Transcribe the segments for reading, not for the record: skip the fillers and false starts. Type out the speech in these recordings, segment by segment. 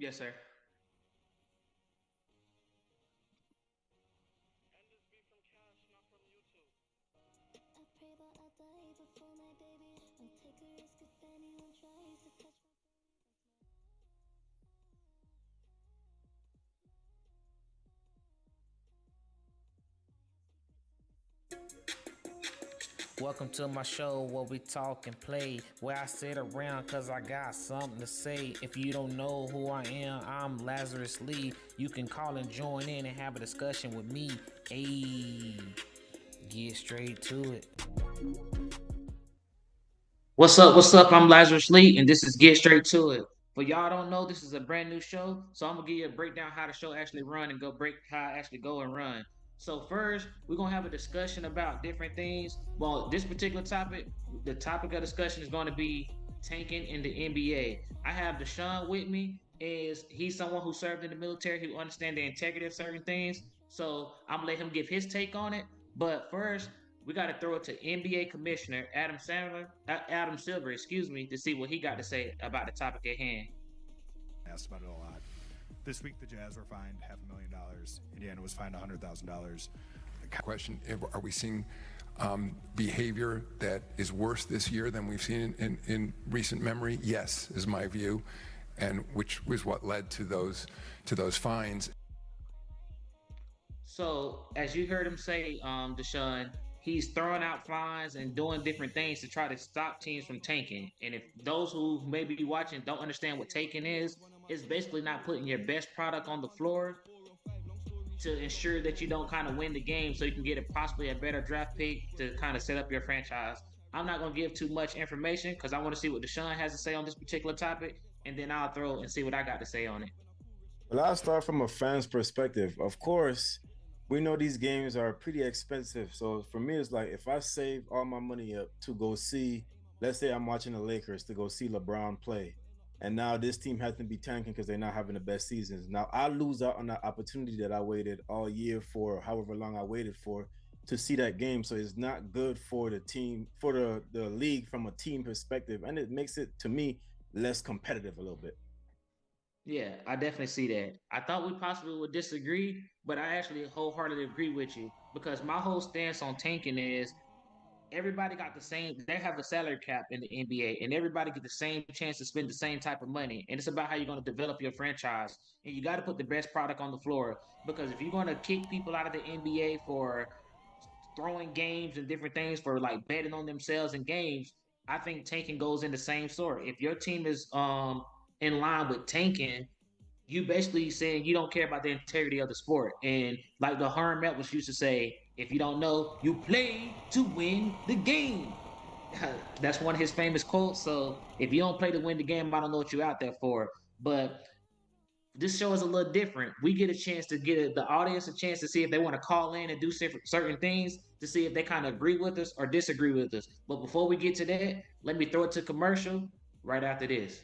Yes, sir. Welcome to my show where we talk and play, where I sit around cause I got something to say. If you don't know who I am, I'm Lazarus Lee. You can call and join in and have a discussion with me. Ayy, get straight to it. What's up? What's up? I'm Lazarus Lee, and this is Get Straight to It. For y'all don't know, this is a brand new show, so I'm gonna give you a breakdown how the show actually run and go break how I actually go and run. So first, we're gonna have a discussion about different things. Well, this particular topic, the topic of discussion is going to be tanking in the NBA. I have Deshaun with me. Is he's someone who served in the military who understands the integrity of certain things. So I'm gonna let him give his take on it. But first, we got to throw it to NBA Commissioner Adam Silver, excuse me, to see what he got to say about the topic at hand. Asked about it a lot. This week, the Jazz were fined $500,000. Indiana was fined $100,000. Question: are we seeing behavior that is worse this year than we've seen in recent memory? Yes, is my view, and which was what led to those fines. So, as you heard him say, Deshaun, he's throwing out fines and doing different things to try to stop teams from tanking. And if those who may be watching don't understand what tanking is, it's basically not putting your best product on the floor to ensure that you don't kind of win the game so you can get possibly a better draft pick to kind of set up your franchise. I'm not going to give too much information because I want to see what Deshaun has to say on this particular topic, and then I'll throw and see what I got to say on it. Well, I'll start from a fan's perspective. Of course, we know these games are pretty expensive. So for me, it's like if I save all my money up to go see, let's say I'm watching the Lakers to go see LeBron play, and now this team has to be tanking because they're not having the best seasons. Now I lose out on that opportunity that I waited all year for, however long I waited for, to see that game. So it's not good for the team, for the league from a team perspective, and it makes it to me less competitive a little bit. Yeah, I definitely see that. I thought we possibly would disagree, but I actually wholeheartedly agree with you because my whole stance on tanking is everybody got the same. They have a salary cap in the NBA, and everybody get the same chance to spend the same type of money. And it's about how you're going to develop your franchise, and you got to put the best product on the floor because if you're going to kick people out of the NBA for throwing games and different things for like betting on themselves in games, I think tanking goes in the same sort. If your team is in line with tanking, you basically saying you don't care about the integrity of the sport. And like the Herm Edwards used to say, if you don't know, you play to win the game. That's one of his famous quotes. So if you don't play to win the game, I don't know what you're out there for. But this show is a little different. We get a chance to get the audience a chance to see if they want to call in and do certain things to see if they kind of agree with us or disagree with us. But before we get to that, let me throw it to commercial right after this.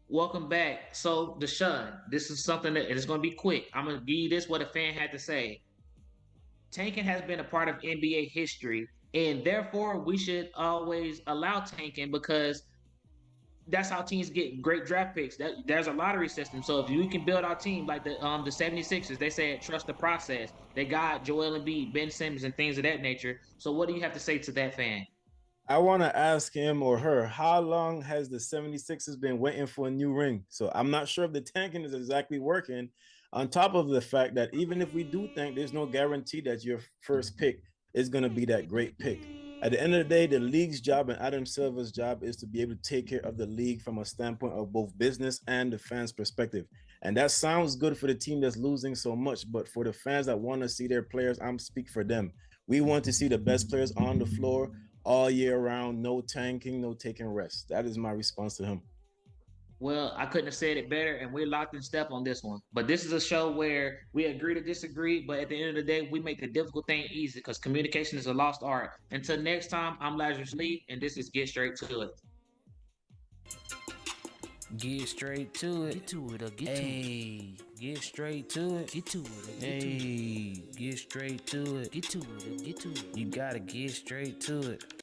Welcome back. So, Deshaun, this is something that it's going to be quick. I'm going to give you this what a fan had to say. Tanking has been a part of NBA history, and therefore we should always allow tanking because that's how teams get great draft picks. There's a lottery system. So if we can build our team like the 76ers, they said trust the process. They got Joel Embiid, Ben Simmons, and things of that nature. So what do you have to say to that fan? I want to ask him or her, how long has the 76ers been waiting for a new ring? So I'm not sure if the tanking is exactly working. On top of the fact that even if we do think, there's no guarantee that your first pick is going to be that great pick. At the end of the day, the league's job and Adam Silver's job is to be able to take care of the league from a standpoint of both business and the fans' perspective. And that sounds good for the team that's losing so much, but for the fans that want to see their players, I'm speak for them. We want to see the best players on the floor all year round, no tanking, no taking rest. That is my response to him. Well, I couldn't have said it better, and we're locked in step on this one. But this is a show where we agree to disagree, but at the end of the day, we make the difficult thing easy because communication is a lost art. Until next time, I'm Lazarus Lee, and this is Get Straight to It. Get straight to it. Get to it or get Hey, get straight to it. Get to it or get to it. Hey, get straight to it. Get to it or get to it. You gotta get straight to it.